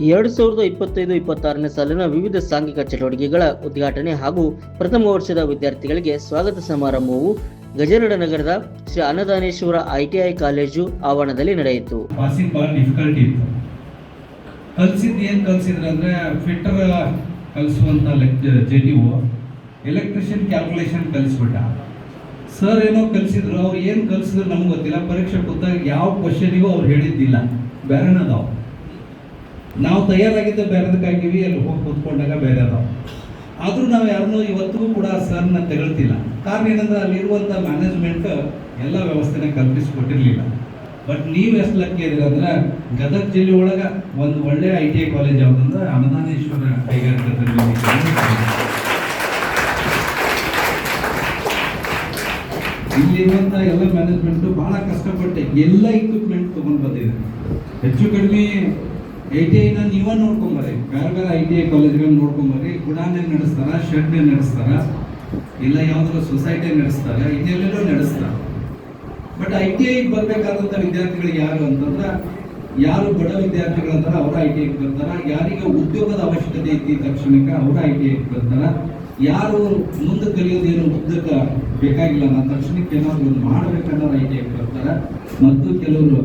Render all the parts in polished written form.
2025-26ನೇ ಸಾಲಿನ ವಿವಿಧ ಸಾಂಘಿಕ ಚಟುವಟಿಕೆಗಳ ಉದ್ಘಾಟನೆ ಹಾಗೂ ಪ್ರಥಮ ವರ್ಷದ ವಿದ್ಯಾರ್ಥಿಗಳಿಗೆ ಸ್ವಾಗತ ಸಮಾರಂಭವು ಗಜೇಂದ್ರ ನಗರದ ಶ್ರೀ ಅನ್ನದಾನೇಶ್ವರ ITI ಕಾಲೇಜು ಆವರಣದಲ್ಲಿ ನಡೆಯಿತು. ಕಲಿಸಿದ್ರಂದ್ರೆ ಫಿಟ್ಟರ್ ಕಲಿಸುವಂತ ಜೆಟಿಒ ಎಲೆಕ್ಟ್ರಿಷಿಯನ್ ಕ್ಯಾಲ್ಕುಲೇಷನ್ ಕಲಿಸ್ಬಿಟ್ಟ. ಸರ್ ಏನೋ ಕಲಿಸಿದ್ರು, ಅವ್ರು ಏನು ಕಲಿಸಿದ್ರು ನಮ್ಗೆ ಗೊತ್ತಿಲ್ಲ. ಪರೀಕ್ಷೆ ಕೂತಾಗ ಯಾವ ಕ್ವಶನಿಗೂ ಅವ್ರು ಹೇಳಿದ್ದಿಲ್ಲ, ಬೇರೆನದಾವ. ನಾವು ತಯಾರಾಗಿದ್ದ ಬೇರೆದಕ್ಕಾಗಿವಿ, ಅಲ್ಲಿ ಹೋಗಿ ಕೂತ್ಕೊಂಡಾಗ ಬೇರೆ ಅದಾವ. ಆದರೂ ನಾವು ಯಾರನ್ನೂ ಇವತ್ತಿಗೂ ಕೂಡ ಸರ್ನ ತೆಗಳ್ತಿಲ್ಲ. ಕಾರಣ ಏನಂದ್ರೆ ಅಲ್ಲಿರುವಂಥ ಮ್ಯಾನೇಜ್ಮೆಂಟ್ ಎಲ್ಲ ವ್ಯವಸ್ಥೆನ ಕಲ್ಪಿಸಿಕೊಟ್ಟಿರಲಿಲ್ಲ. ಬಟ್ ನೀವು ಎಷ್ಟು ಲಕ್ಕಿ ಇದ್ದೀರ ಅಂದ್ರೆ ಗದಗ ಜಿಲ್ಲೆ ಒಳಗೆ ಒಂದು ಒಳ್ಳೆಯ ITI ಕಾಲೇಜ್ ಯಾವುದಂದ್ರೆ ಅನ್ನದಾನೇಶ್ವರ ಕೈಗಾರಿಕಾ ಇಲ್ಲಿರುವಂಥ ಎಲ್ಲ ಮ್ಯಾನೇಜ್ಮೆಂಟು ಭಾಳ ಕಷ್ಟಪಟ್ಟು ಎಲ್ಲ ಇಕ್ವಿಪ್ಮೆಂಟ್ ತೊಗೊಂಡು ಬಂದಿದೆ. ಹೆಚ್ಚು ಕಡಿಮೆ ITIನ ನೀವೇ ನೋಡ್ಕೊಂಬರ್ರಿ, ಬೇರೆ ಬೇರೆ ITI ಕಾಲೇಜ್ಗಳನ್ನ ನೋಡ್ಕೊಂಬರ್ರಿ. ಗುಡಾನೆ ನಡೆಸ್ತಾರ, ಶೆಡ್ನೆ ನಡೆಸ್ತಾರ, ಇಲ್ಲ ಯಾವುದಾದ್ರು ಸೊಸೈಟಿ ನಡೆಸ್ತಾರ, ಇನ್ನೆಲ್ಲೆಲ್ಲೋ ನಡೆಸ್ತಾರ. ಬಟ್ ITI ಬರಬೇಕಾದಂಥ ವಿದ್ಯಾರ್ಥಿಗಳಿಗೆ ಯಾರು ಅಂತಂದ್ರೆ, ಯಾರು ಬಡ ವಿದ್ಯಾರ್ಥಿಗಳಂತಾರ ಅವ್ರ ITI ಬರ್ತಾರ, ಯಾರಿಗೆ ಉದ್ಯೋಗದ ಅವಶ್ಯಕತೆ ಐತಿ ತಕ್ಷಣಕ್ಕೆ ಅವ್ರ ITI ಬರ್ತಾರ, ಯಾರು ಮುಂದೆ ಕಲಿಯೋದೇನು ಉದ್ದಕ್ಕೆ ಬೇಕಾಗಿಲ್ಲ ನಾ ತಕ್ಷಣಕ್ಕೆ ಏನಾದ್ರು ಒಂದು ಮಾಡಬೇಕನ್ನೋರು ITI ಬರ್ತಾರ. ಮತ್ತು ಕೆಲವರು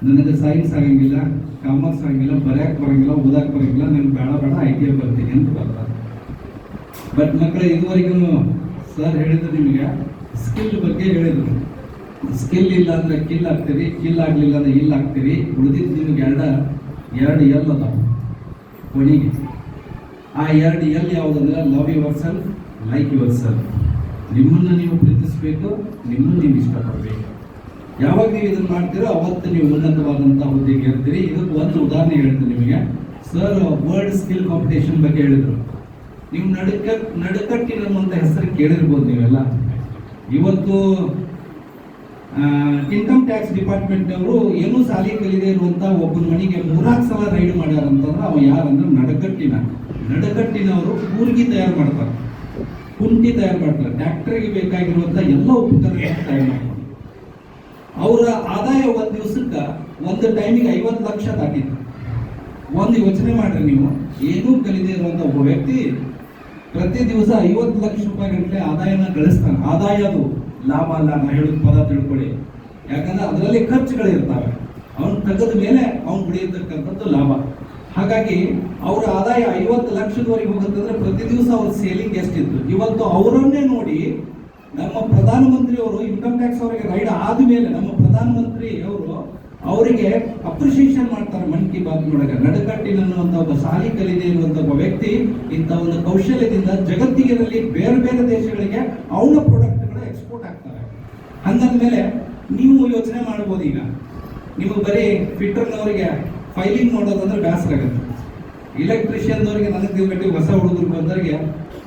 ನನಗೆ ಸೈನ್ಸ್ ಆಗಂಗಿಲ್ಲ, ಕಾಮರ್ಸ್ ಆಗಂಗಿಲ್ಲ, ಬರ್ಯಾಕೆ ಬರಂಗಿಲ್ಲ, ಓದಕ್ಕೆ ಬರಂಗಿಲ್ಲ, ನಂಗೆ ಬೇಡ ITI ಬರ್ತೀನಿ ಅಂತ ಬರ್ತಾರೆ. ಬಟ್ ಮಕ್ಕಳು ಇದುವರೆಗೂ ಸರ್ ಹೇಳಿದ್ರು, ನಿಮಗೆ ಸ್ಕಿಲ್ ಬಗ್ಗೆ ಹೇಳಿದ್ರು. ಸ್ಕಿಲ್ ಇಲ್ಲ ಅಂದ್ರೆ ಕಿಲ್ ಆಗ್ತೀರಿ, ಕಿಲ್ ಆಗಲಿಲ್ಲ ಅಂದ್ರೆ ಇಲ್ಲ ಆಗ್ತೀರಿ. ಉಳಿದಿದ್ದು ನಿಮ್ಗೆ ಎರಡು ಎಲ್ ಅದಾವ ಕೊನೆಗೆ. ಆ ಎರಡು ಎಲ್ ಯಾವುದಂದ್ರೆ love your self, like your self. ನಿಮ್ಮನ್ನು ನೀವು ಪ್ರೀತಿಸಬೇಕು, ನಿಮ್ಮನ್ನು ನೀವು ಇಷ್ಟಪಡಬೇಕು. ಯಾವಾಗ ನೀವು ಇದನ್ನು ಮಾಡ್ತೀರೋ ಅವತ್ತು ನೀವು ಉನ್ನತವಾದಂಥ ಹುದ್ದೆಗೆ ಇರ್ತೀರಿ. ಇದಕ್ಕೆ ಒಂದು ಉದಾಹರಣೆ ಹೇಳ್ತೀನಿ ನಿಮಗೆ. ಸರ್ ವರ್ಲ್ಡ್ ಸ್ಕಿಲ್ ಕಾಂಪಿಟೇಷನ್ ಬಗ್ಗೆ ಹೇಳಿದರು. ನೀವು ನಡುಕಟ್ಟಿನಂತ ಹೆಸರು ಕೇಳಿರ್ಬೋದು ನೀವೆಲ್ಲ. ಇವತ್ತು ಇನ್ಕಮ್ ಟ್ಯಾಕ್ಸ್ ಡಿಪಾರ್ಟ್ಮೆಂಟ್ನವರು ಏನೂ ಸಾಲಿ ಕಲಿದೇ ಇರುವಂಥ ಒಬ್ಬನ ಮನೆಗೆ 3 ಸಲ ರೈಡ್ ಮಾಡ್ಯಾರಂತಂದ್ರೆ ಅವ ಯಾರಂದ್ರೆ ನಡುಕಟ್ಟಿನವರು ಕೂರ್ಗಿ ತಯಾರು ಮಾಡ್ತಾರೆ, ಕುಂಟಿ ತಯಾರು ಮಾಡ್ತಾರೆ, ಟ್ಯಾಕ್ಟರ್ಗೆ ಬೇಕಾಗಿರುವಂಥ ಎಲ್ಲ ಉಪಕರಣ ತಯಾರು ಮಾಡ್ತಾರೆ. ಅವರ ಆದಾಯ ಒಂದು ದಿವಸಕ್ಕೆ ಒಂದು ಟೈಮಿಗೆ 50 ಲಕ್ಷ ದಾಟಿತ್ತು. ಒಂದು ಯೋಚನೆ ಮಾಡ್ರಿ, ನೀವು ಏನೂ ಕಲಿದೇ ಇರುವಂಥ ಒಬ್ಬ ವ್ಯಕ್ತಿ ಪ್ರತಿ ದಿವಸ 50 ಲಕ್ಷ ರೂಪಾಯಿ ಗಂಟೆ ಆದಾಯನ ಗಳಿಸ್ತಾನೆ. ಆದಾಯ ಅದು ಲಾಭ ಅಲ್ಲ, ನಾ ಹೇಳೋದು ಪದ ತಿಳ್ಕೊಳ್ಳಿ. ಯಾಕಂದ್ರೆ ಅದರಲ್ಲಿ ಖರ್ಚುಗಳಿರ್ತಾವೆ, ಅವನು ತೆಗೆದ ಮೇಲೆ ಅವ್ನು ಬಿಡಿಯತಕ್ಕಂಥದ್ದು ಲಾಭ. ಹಾಗಾಗಿ ಅವರ ಆದಾಯ 50 ಲಕ್ಷದವರೆಗೆ ಹೋಗುತ್ತಂದ್ರೆ ಪ್ರತಿ ದಿವಸ ಅವ್ರ ಸೇಲಿಂಗ್ ಎಷ್ಟಿತ್ತು. ಇವತ್ತು ಅವರನ್ನೇ ನೋಡಿ ನಮ್ಮ ಪ್ರಧಾನಮಂತ್ರಿ ಅವರು ಇನ್ಕಮ್ ಟ್ಯಾಕ್ಸ್ ಅವರಿಗೆ ರೈಡ್ ಆದ್ಮೇಲೆ ನಮ್ಮ ಪ್ರಧಾನಮಂತ್ರಿ ಅವರು ಅವರಿಗೆ ಅಪ್ರಿಸಿಯೇಷನ್ ಮಾಡ್ತಾರೆ. ಮನ್ ಕಿ ಬಾತ್ ನೋಡಕ್ಕೆ ನಡುಕಟ್ಟಿನನ್ನುವಂಥ ಒಬ್ಬ ಸಾಲಿ ಕಲಿದೇ ಇರುವಂಥ ಒಬ್ಬ ವ್ಯಕ್ತಿ ಇಂಥ ಒಂದು ಕೌಶಲ್ಯದಿಂದ ಜಗತ್ತಿನಲ್ಲಿ ಬೇರೆ ಬೇರೆ ದೇಶಗಳಿಗೆ ಅವನ ಪ್ರಾಡಕ್ಟ್ಗಳು ಎಕ್ಸ್ಪೋರ್ಟ್ ಆಗ್ತವೆ. ಹಂಗಂದ್ಮೇಲೆ ನೀವು ಯೋಚನೆ ಮಾಡ್ಬೋದು, ಈಗ ನೀವು ಬರೀ ಫಿಟ್ಟರ್ನವರಿಗೆ ಫೈಲಿಂಗ್ ಮಾಡೋದಂದ್ರೆ ಬೇಸರ ಆಗುತ್ತೆ. ಇಲೆಕ್ಟ್ರಿಷಿಯನ್ದವ್ರಿಗೆ ನನಗೆ ತಿಳ್ಬಿಟ್ಟು ಹೊಸ ಹುಡುಗರು ಬಂದವರಿಗೆ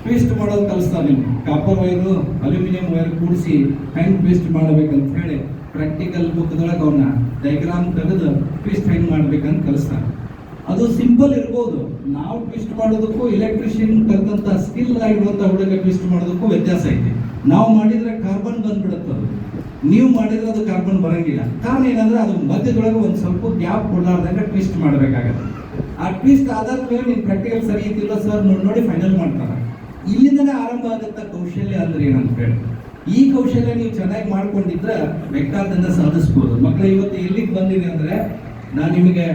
ಟ್ವಿಸ್ಟ್ ಮಾಡೋದು ಕಲಿಸ್ತಾರೆ. ನೀವು ಕಾಪರ್ ವೈರು ಅಲ್ಯೂಮಿನಿಯಂ ವೈರ್ ಕೂಡಿಸಿ ಹೆಂಗೆ ಟ್ವಿಸ್ಟ್ ಮಾಡಬೇಕಂತ ಹೇಳಿ ಪ್ರಾಕ್ಟಿಕಲ್ ಬುಕ್ದೊಳಗೆ ಅವನ್ನ ಡೈಗ್ರಾಮ್ ತೆಗೆದು ಟ್ವಿಸ್ಟ್ ಹೆಂಗೆ ಮಾಡ್ಬೇಕಂತ ಕಲಿಸ್ತಾರೆ. ಅದು ಸಿಂಪಲ್ ಇರ್ಬೋದು. ನಾವು ಟ್ವಿಸ್ಟ್ ಮಾಡೋದಕ್ಕೂ ಇಲೆಕ್ಟ್ರಿಷಿಯನ್ ಕಲಿತಂಥ ಸ್ಕಿಲ್ ಆಗಿರುವಂಥ ಹುಡುಗ ಟ್ವಿಸ್ಟ್ ಮಾಡೋದಕ್ಕೂ ವ್ಯತ್ಯಾಸ ಐತಿ. ನಾವು ಮಾಡಿದ್ರೆ ಕಾರ್ಬನ್ ಬಂದ್ಬಿಡುತ್ತದು, ನೀವು ಮಾಡಿದ್ರೆ ಅದು ಕಾರ್ಬನ್ ಬರಂಗಿಲ್ಲ. ಕಾರಣ ಏನಂದ್ರೆ ಅದು ಮಧ್ಯದೊಳಗೆ ಒಂದು ಸ್ವಲ್ಪ ಗ್ಯಾಪ್ ಕೊಡಲಾರ್ದಂಗೆ ಟ್ವಿಸ್ಟ್ ಮಾಡಬೇಕಾಗತ್ತೆ. ಆ ಟ್ವಿಸ್ಟ್ ಆದಾದ ಮೇಲೆ ನೀನು ಪ್ರಾಕ್ಟಿಕಲ್ ಸರಿ ಐತಿಲ್ಲ ಸರ್ ನೋಡಿ ಫೈನಲ್ ಮಾಡ್ತಾರೆ. ಇಲ್ಲಿಂದನೇ ಆರಂಭ ಆಗುತ್ತ ಕೌಶಲ್ಯ ಅಂದ್ರೆ ಏನಂತ ಹೇಳಿ. ಈ ಕೌಶಲ್ಯ ನೀವು ಚೆನ್ನಾಗಿ ಮಾಡ್ಕೊಂಡಿದ್ರೆ ಬೇಕಾದನ್ನ ಸಾಧಿಸ್ಬೋದು. ಮಕ್ಕಳು ಇವತ್ತು ಎಲ್ಲಿಗೆ ಬಂದಿದೆ ಅಂದ್ರೆ, ನಾನು ನಿಮಗೆ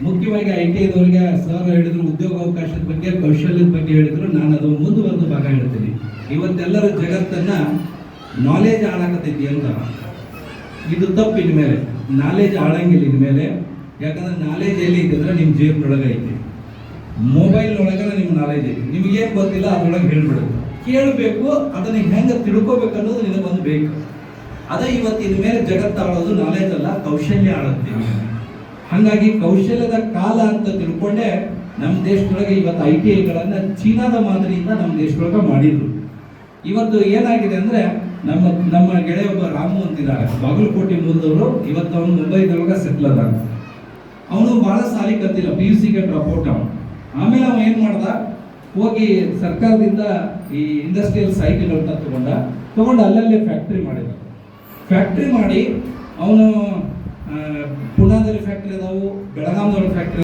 ಮುಖ್ಯವಾಗಿ ITIದವರಿಗೆ ಸರ್ ಹೇಳಿದ್ರು ಉದ್ಯೋಗ ಅವಕಾಶದ ಬಗ್ಗೆ, ಕೌಶಲ್ಯದ ಬಗ್ಗೆ ಹೇಳಿದ್ರು. ನಾನು ಅದು ಮುಂದುವರೆದ ಭಾಗ ಹೇಳ್ತೀನಿ. ಇವತ್ತೆಲ್ಲರ ಜಗತ್ತನ್ನ ನಾಲೆಜ್ ಆಳಾಕತೈತಿ ಅಂತ. ಇದು ತಪ್ಪು. ಇನ್ಮೇಲೆ ನಾಲೆಜ್ ಆಳಂಗಿಲ್ಲ ಇನ್ಮೇಲೆ. ಯಾಕಂದ್ರೆ ನಾಲೆಜ್ ಎಲ್ಲಿ ಐತಿ ಅಂದ್ರೆ ನಿಮ್ಮ ಜೇಬ್ನೊಳಗೆ ಐತಿ, ಮೊಬೈಲ್ ಒಳಗೆ ನಿಮ್ಮ ನಾಲೆಜ್ ಐತಿ. ನಿಮ್ಗೇನು ಗೊತ್ತಿಲ್ಲ ಅದ್ರೊಳಗೆ ಹೇಳ್ಬಿಡುತ್ತೆ. ಕೇಳಬೇಕು, ಅದನ್ನ ಹೆಂಗೆ ತಿಳ್ಕೊಬೇಕು ಅನ್ನೋದು ನಿನಗೊಂದು ಬೇಕು. ಅದೇ ಇವತ್ತಿನ ಮೇಲೆ ಜಗತ್ತು ಆಳೋದು ನಾಲೆಜ್ ಅಲ್ಲ, ಕೌಶಲ್ಯ ಆಳುತ್ತೀವಿ. ಹಾಗಾಗಿ ಕೌಶಲ್ಯದ ಕಾಲ ಅಂತ ತಿಳ್ಕೊಂಡೆ ನಮ್ಮ ದೇಶದೊಳಗೆ ಇವತ್ತು ITIಗಳನ್ನು ಚೀನಾದ ಮಾದರಿಯಿಂದ ನಮ್ಮ ದೇಶದೊಳಗೆ ಮಾಡಿದ್ರು. ಇವತ್ತು ಏನಾಗಿದೆ ಅಂದ್ರೆ, ನಮ್ಮ ಗೆಳೆಯ ಒಬ್ಬ ರಾಮು ಅಂತಿದ್ದಾರೆ, ಬಾಗಲಕೋಟೆ ಮೂಲದವರು. ಇವತ್ತು ಅವನು ಮುಂಬೈದೊಳಗೆ ಸೆಟ್ಲ್ ಅದ. ಅವನು ಬಹಳ ಸಾಲಿ ಕತ್ತಿಲ್ಲ, PUCಗೆ ಡ್ರಾಪ್ ಔಟ್ ಅವನು. ಆಮೇಲೆ ಅವನು ಏನು ಮಾಡ್ದ, ಹೋಗಿ ಸರ್ಕಾರದಿಂದ ಈ ಇಂಡಸ್ಟ್ರಿಯಲ್ ಸೈಟ್ಗಳನ್ನ ತಗೊಂಡು ಅಲ್ಲಲ್ಲೇ ಫ್ಯಾಕ್ಟ್ರಿ ಮಾಡಿದ. ಫ್ಯಾಕ್ಟ್ರಿ ಮಾಡಿ ಅವನು ಪುಣಾದಲ್ಲಿ ಫ್ಯಾಕ್ಟ್ರಿ ಅದಾವು, ಬೆಳಗಾಂದೊಳಗೆ ಫ್ಯಾಕ್ಟ್ರಿ